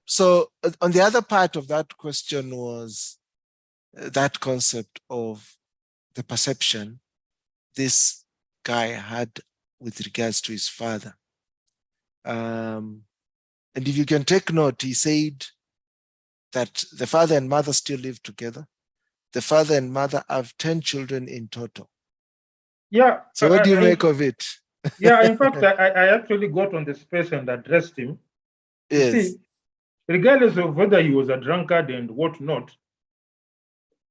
So on the other part of that question was that concept of the perception this guy had with regards to his father. And if you can take note, he said that the father and mother still live together. The father and mother have 10 children in total. Yeah. So what do you make of it? Yeah, in fact, I actually got on the space and addressed him. Yes. You see, regardless of whether he was a drunkard and whatnot,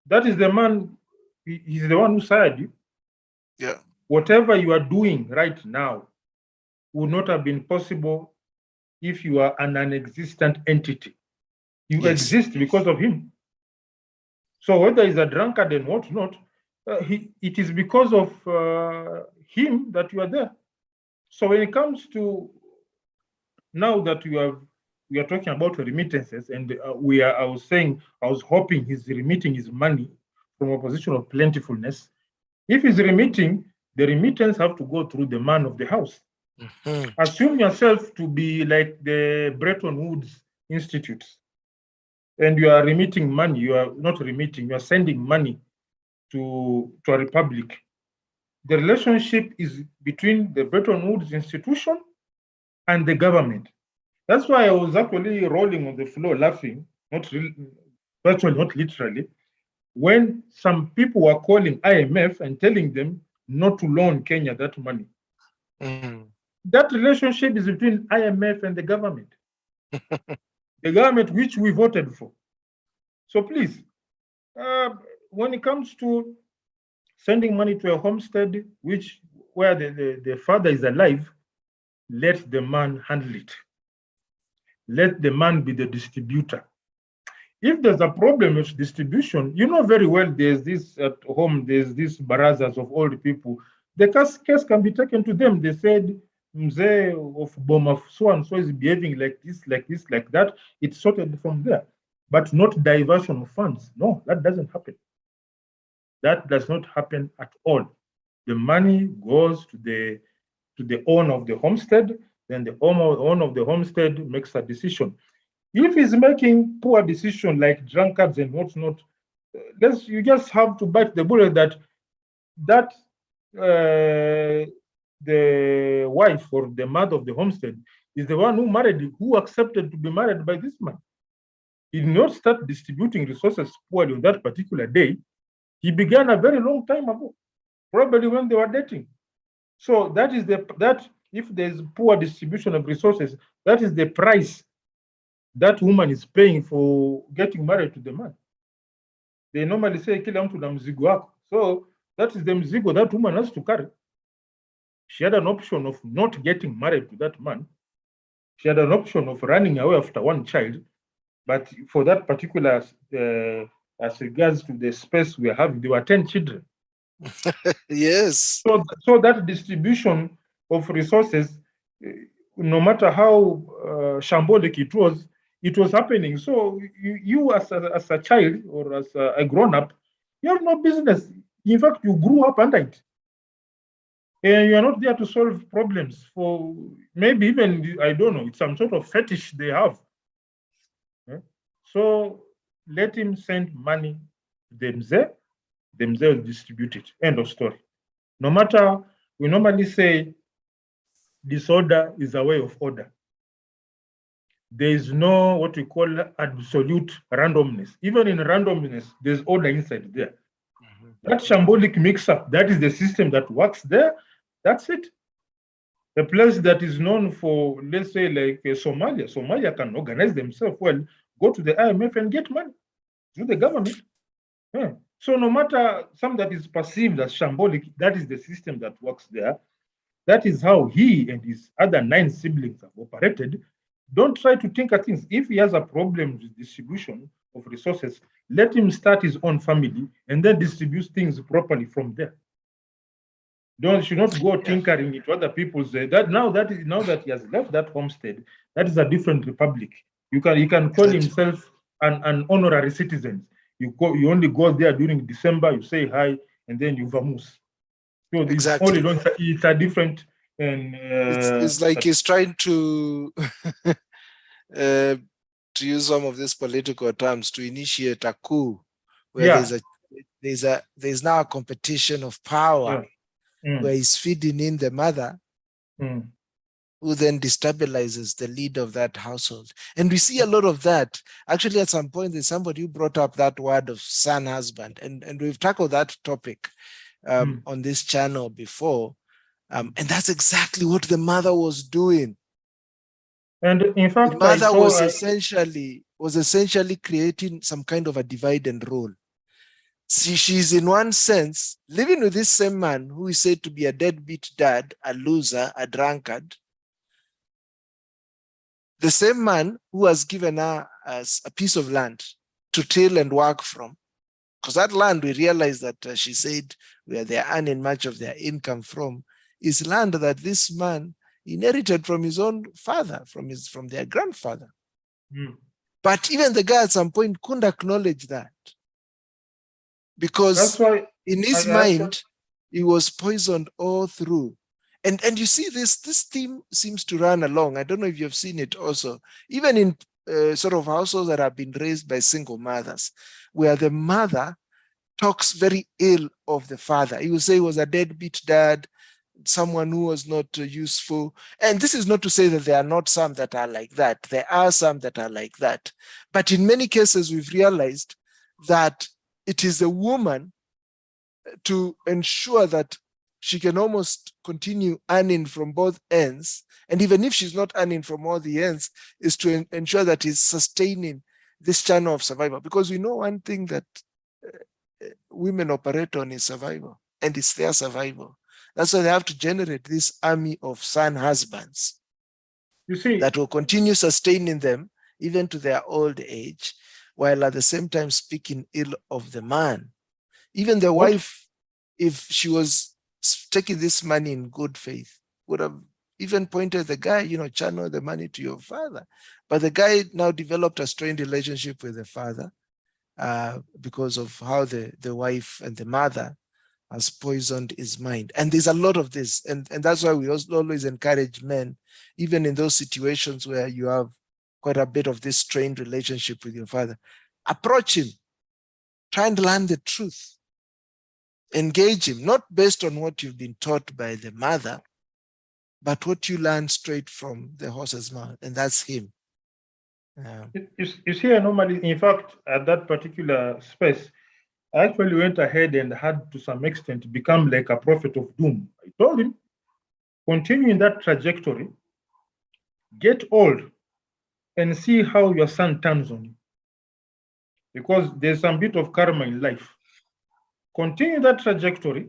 that is the man, he's the one who sired you. Yeah. Whatever you are doing right now would not have been possible if you are an non-existent entity. You exist because of him. So whether he's a drunkard and whatnot, it is because of him that you are there. So when it comes to now that we are talking about remittances, and I was hoping he's remitting his money from a position of plentifulness. If he's remitting, the remittance have to go through the man of the house. Mm-hmm. Assume yourself to be like the Bretton Woods Institutes, and you are remitting money. You are not remitting, you are sending money to a republic. The relationship is between the Bretton Woods institution and the government. That's why I was actually rolling on the floor laughing, virtually, not literally, when some people were calling IMF and telling them not to loan Kenya that money. Mm. That relationship is between IMF and the government. The government which we voted for. So please, when it comes to sending money to a homestead where the father is alive, let the man handle it. Let the man be the distributor. If there's a problem with distribution, you know very well there's this at home, there's these barazas of old people. The case can be taken to them. They said, Mzee of Boma so-and-so is behaving like this, like that. It's sorted from there. But not diversion of funds. No, that doesn't happen. That does not happen at all. The money goes to the owner of the homestead, then the owner of the homestead makes a decision. If he's making poor decisions like drunkards and whatnot, you just have to bite the bullet that the wife or the mother of the homestead is the one who accepted to be married by this man. He did not start distributing resources poorly on that particular day. He began a very long time ago, probably when they were dating. So that is if there's poor distribution of resources, that is the price that woman is paying for getting married to the man. They normally say, kila mtu na mzigo wako. So that is the mzigo that woman has to carry. She had an option of not getting married to that man. She had an option of running away after one child. But for that particular, as regards to the space we are having, there were 10 children. Yes. So that distribution of resources, no matter how shambolic it was happening. So you as a child or as a grown-up, you have no business. In fact, you grew up under it. And you are not there to solve problems for maybe even, I don't know, it's some sort of fetish they have. So let him send money to themselves distribute it. End of story. No matter, we normally say disorder is a way of order. There is no what we call absolute randomness. Even in randomness, there's order inside there. Mm-hmm. That shambolic mix-up, that is the system that works there. That's it. The place that is known for, let's say, like Somalia can organize themselves well, go to the IMF and get money through the government. Yeah. So no matter something that is perceived as shambolic, that is the system that works there. That is how he and his other 9 siblings have operated. Don't try to tinker things. If he has a problem with distribution of resources, let him start his own family and then distribute things properly from there. Should not go tinkering into other people's. Now that he has left that homestead, that is a different republic. He can call himself an honorary citizen. You only go there during December. You say hi, and then you vamoose. So exactly. It's a different. And it's like he's trying to to use some of these political terms, to initiate a coup where Yeah. there's now a competition of power Yeah. where he's feeding in the mother, who then destabilizes the leader of that household. And we see a lot of that. Actually, at some point, there's somebody who brought up that word of son husband, and we've tackled that topic on this channel before. And that's exactly what the mother was doing. And in fact, The mother was essentially creating some kind of a divide and rule. See, she's in one sense living with this same man who is said to be a deadbeat dad, a loser, a drunkard. The same man who has given her as a piece of land to till and work from. Because that land, we realize that she said where they're earning much of their income from, is land that this man inherited from his own father, from their grandfather. But even the guy at some point couldn't acknowledge that, because that's why in his mind, he was poisoned all through. And you see, this theme seems to run along. I don't know if you've seen it also, even in sort of households that have been raised by single mothers, where the mother talks very ill of the father. He will say he was a deadbeat dad, someone who was not useful. And this is not to say that there are not some that are like that. There are some that are like that. But in many cases, we've realized that it is the woman to ensure that she can almost continue earning from both ends. And even if she's not earning from all the ends, is to ensure that he's sustaining this channel of survival. Because we know one thing that women operate on is survival, and it's their survival. That's why they have to generate this army of son husbands, you see, that will continue sustaining them even to their old age, while at the same time speaking ill of the man. Even the wife, if she was taking this money in good faith, would have even pointed the guy, channel the money to your father. But the guy now developed a strained relationship with the father because of how the wife and the mother has poisoned his mind. And there's a lot of this. And that's why we also always encourage men, even in those situations where you have quite a bit of this strained relationship with your father, approach him, try and learn the truth. Engage him, not based on what you've been taught by the mother, but what you learn straight from the horse's mouth, and that's him. You see, I normally, in fact, at that particular space, I actually went ahead and had to some extent become like a prophet of doom. I told him, continue in that trajectory, get old, and see how your son turns on you. Because there's some bit of karma in life. Continue that trajectory,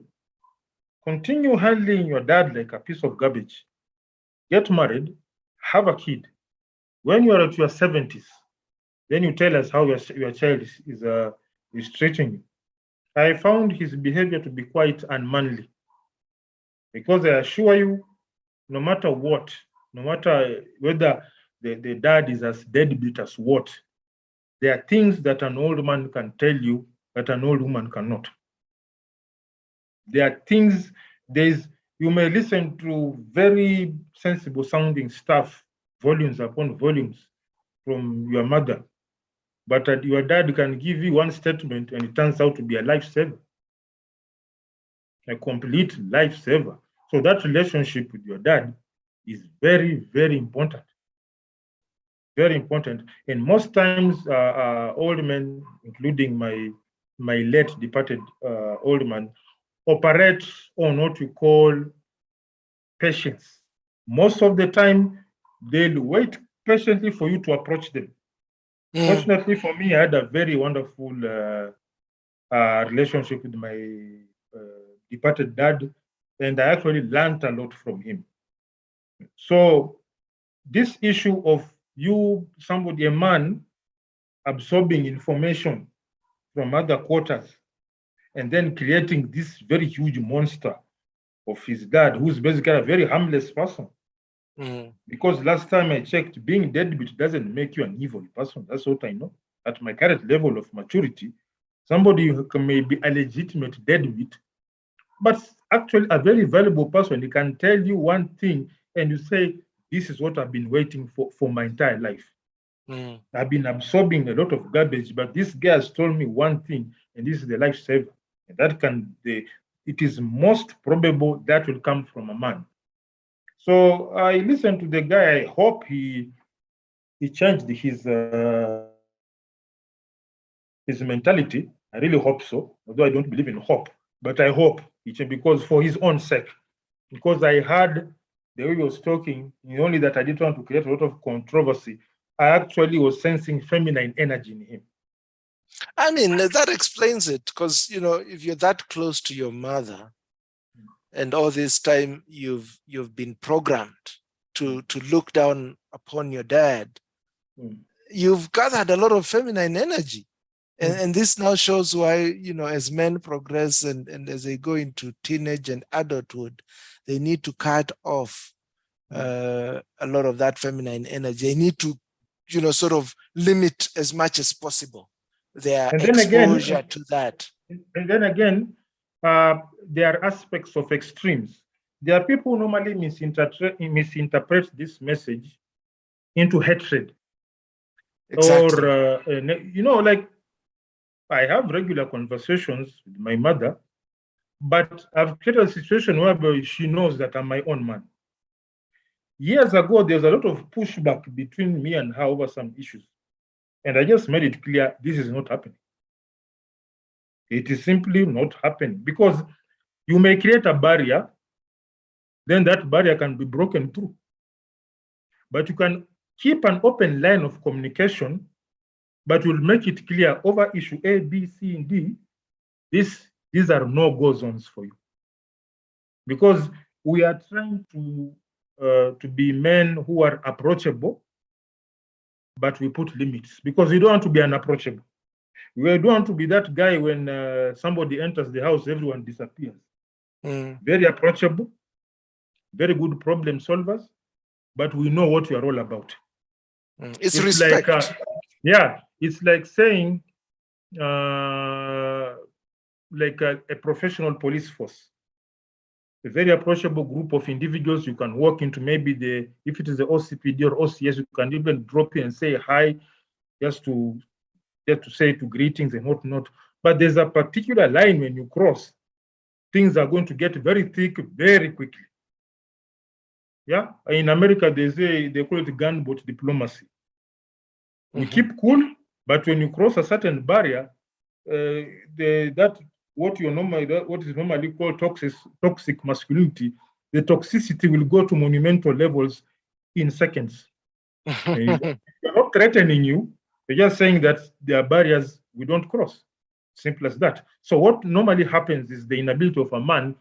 continue handling your dad like a piece of garbage. Get married, have a kid. When you're at your 70s, then you tell us how your child is treating you. I found his behavior to be quite unmanly, because I assure you, no matter what, no matter whether the dad is as deadbeat as what, there are things that an old man can tell you that an old woman cannot. There are things, you may listen to very sensible sounding stuff, volumes upon volumes from your mother, but your dad can give you one statement and it turns out to be a lifesaver, a complete lifesaver. So that relationship with your dad is very, very important. Very important. And most times, old men, including my late departed old man, operate on what we call patience. Most of the time, they'll wait patiently for you to approach them. Fortunately for me, I had a very wonderful relationship with my departed dad, and I actually learned a lot from him. So this issue of a man, absorbing information from other quarters and then creating this very huge monster of his dad, who's basically a very harmless person. Because last time I checked, being deadbeat doesn't make you an evil person. That's what I know. At my current level of maturity, somebody who may be a legitimate deadbeat, but actually a very valuable person. He can tell you one thing and you say, this is what I've been waiting for my entire life. Mm. I've been absorbing a lot of garbage, but this guy has told me one thing, and this is the lifesaver. It is most probable that will come from a man. So I listened to the guy. I hope he changed his mentality. I really hope so, although I don't believe in hope, but I hope he changed, because for his own sake. Because I heard the way he was talking, only that I didn't want to create a lot of controversy. I actually was sensing feminine energy in him. I mean, that explains it, because, if you're that close to your mother and all this time you've been programmed to look down upon your dad, you've gathered a lot of feminine energy. And this now shows why, as men progress and as they go into teenage and adulthood, they need to cut off a lot of that feminine energy. They need to, sort of limit as much as possible their exposure to that. And then again, there are aspects of extremes. There are people who normally misinterpret this message into hatred. Exactly. Or, like, I have regular conversations with my mother, but I've created a situation where she knows that I'm my own man. Years ago, there was a lot of pushback between me and her over some issues. And I just made it clear, this is not happening. It is simply not happening, because you may create a barrier, then that barrier can be broken through. But you can keep an open line of communication, but you'll make it clear over issue A, B, C, and D, these are no-go zones for you. Because we are trying to be men who are approachable, but we put limits, because we don't want to be unapproachable. We don't want to be that guy when somebody enters the house, everyone disappears. Very approachable, very good problem solvers, but we know what we are all about. It's respect. Like, it's like saying, like a professional police force, a very approachable group of individuals. You can walk into, maybe if it is the OCPD or OCS, you can even drop in and say hi, just to say to greetings and whatnot. But there's a particular line when you cross, things are going to get very thick very quickly. Yeah, in America they call it gunboat diplomacy. We keep cool, but when you cross a certain barrier, what is normally called toxic masculinity, the toxicity will go to monumental levels in seconds. They're not threatening you; they're just saying that there are barriers we don't cross. Simple as that. So what normally happens is the inability of a man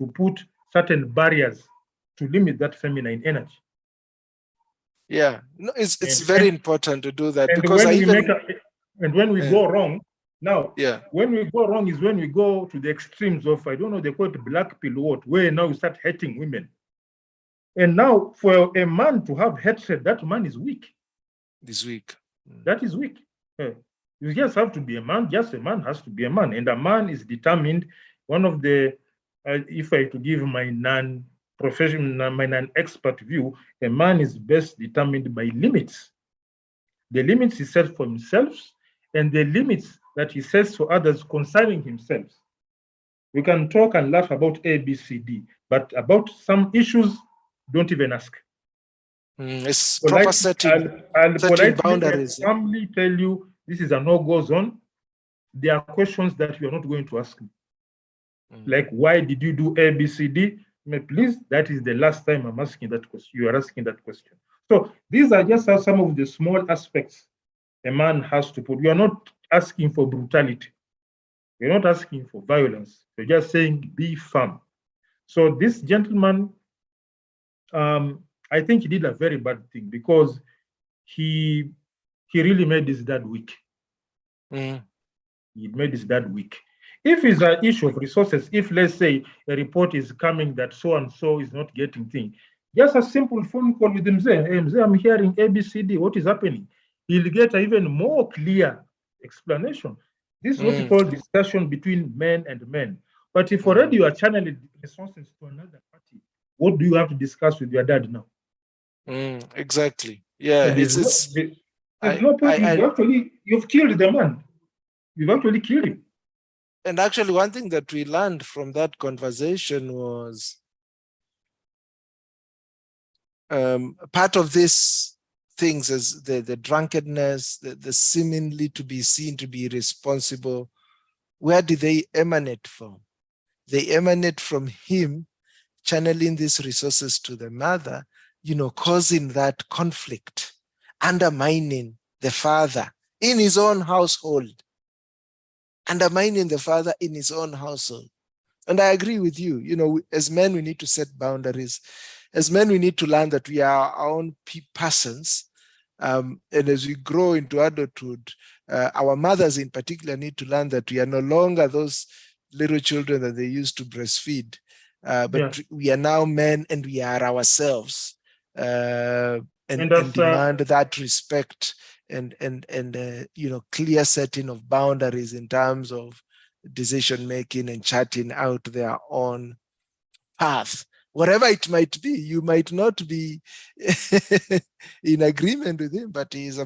to put certain barriers to limit that feminine energy. Yeah, no, it's very important to do that, because when we go wrong, when we go wrong is when we go to the extremes of, I don't know, they call it black pill where now you start hating women. And now for a man to have hatred, that man is weak. Is weak. That is weak. You just have to be a man. Just a man has to be a man, and a man is determined. One of the, if I to give my non-professional, my non-expert view, a man is best determined by limits. The limits he sets for himself, and the limits that he sets for others concerning himself. We can talk and laugh about A, B, C, D, but about some issues, don't even ask. It's proper setting. I'll politely boundaries. Calmly tell you this is a no-go zone. There are questions that you are not going to ask me. Like, why did you do A, B, C, D? Please, that is the last time I'm asking that question. You are asking that question. So these are just some of the small aspects a man has to put. You are not asking for brutality. You're not asking for violence. You're just saying be firm. So this gentleman, I think he did a very bad thing, because he really made his dad weak. He made his dad weak. If it's an issue of resources, if let's say a report is coming that so and so is not getting things, just a simple phone call with him, say, hey, I'm hearing ABCD, what is happening? He'll get an even more clear explanation. This is what we call discussion between men and men. But if already you are channeling resources to another party, what do you have to discuss with your dad now? Exactly. Yeah, There's no point. You've killed the man. You've actually killed him. And actually, one thing that we learned from that conversation was part of these things is the drunkenness, the seemingly to be seen to be irresponsible. Where do they emanate from? They emanate from him channeling these resources to the mother, causing that conflict, undermining the father in his own household. Undermining the father in his own household. And I agree with you. As men, we need to set boundaries. As men, we need to learn that we are our own persons. And as we grow into adulthood, our mothers in particular need to learn that we are no longer those little children that they used to breastfeed. But we are now men and we are ourselves. And demand that respect and clear setting of boundaries in terms of decision making and charting out their own path, whatever it might be. You might not be in agreement with him, but he's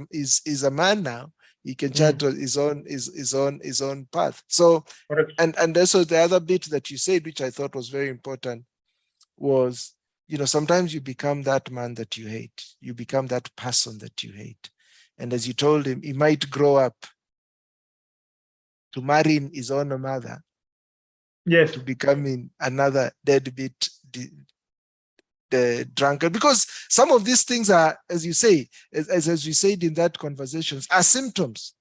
a man now. He can chart his own path. So, and also the other bit that you said, which I thought was very important, was sometimes you become that man that you hate. You become that person that you hate. And as you told him, he might grow up to marrying his own mother. Yes. To becoming another deadbeat the drunkard. Because some of these things are, as you say, as we said in that conversations, are symptoms.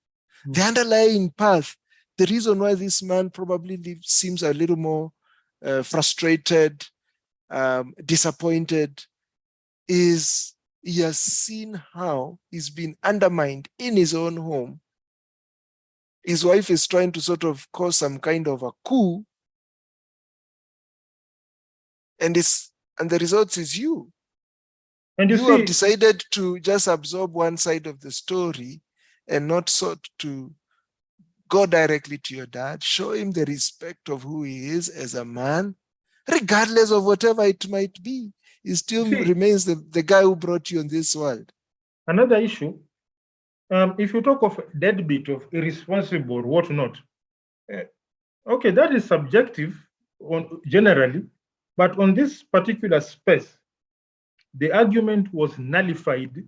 The underlying path, the reason why this man probably seems a little more frustrated, disappointed, is he has seen how he's been undermined in his own home. His wife is trying to sort of cause some kind of a coup, and the result is you. And you have decided to just absorb one side of the story and not sort to go directly to your dad, show him the respect of who he is as a man, regardless of whatever it might be. He still remains the guy who brought you in this world. Another issue, if you talk of deadbeat, of irresponsible or whatnot, okay, that is subjective generally, but on this particular space, the argument was nullified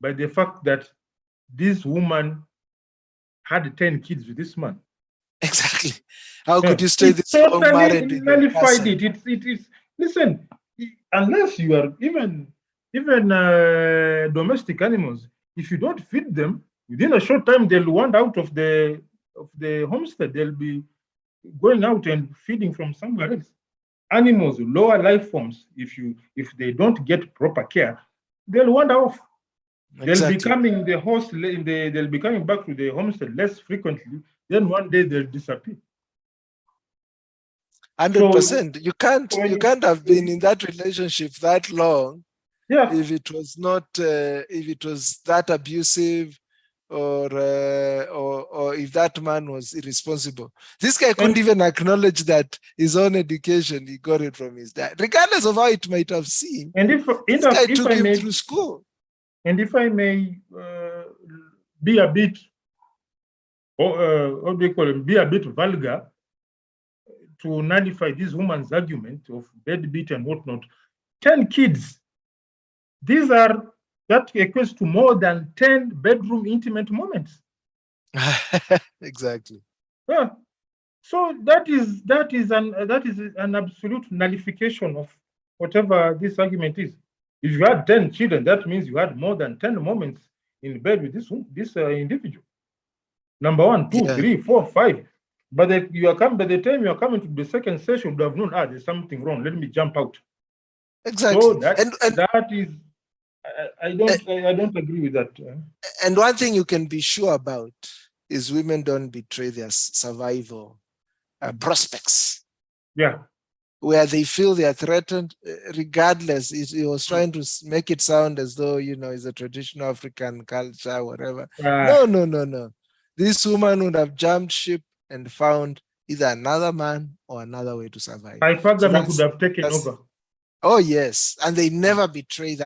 by the fact that this woman had 10 kids with this man. Exactly. How could you stay this long married? Nullified it. It is. Listen, unless you are even domestic animals, if you don't feed them, within a short time they'll wander out of the homestead. They'll be going out and feeding from somewhere else. Animals, lower life forms, if they don't get proper care, they'll wander off. Exactly. They'll be coming they'll be coming back to the homestead less frequently. Then one day they'll disappear. 100%. You can't have been in that relationship that long. Yeah. If it was not, if it was that abusive, or if that man was irresponsible. This guy couldn't even acknowledge that his own education, he got it from his dad, regardless of how it might have seemed. And this guy took him through school. And if I may be a bit, what do you call it, be a bit vulgar, to nullify this woman's argument of deadbeat and whatnot, 10 kids, that equates to more than 10 bedroom intimate moments. Exactly. Yeah. So that is an absolute nullification of whatever this argument is. If you had 10 children, that means you had more than 10 moments in bed with this individual. Number 1, 2, 3, 4, 5. But by the time you are coming to the second session, you would have known, there's something wrong. Let me jump out. Exactly. So that is, I don't agree with that. And one thing you can be sure about is women don't betray their survival prospects. Yeah. Where they feel they are threatened, regardless. He was trying to make it sound as though, it's a traditional African culture, whatever. No. This woman would have jumped ship and found either another man or another way to survive. Hypergamy could have taken over. Oh, yes. And they never betray that.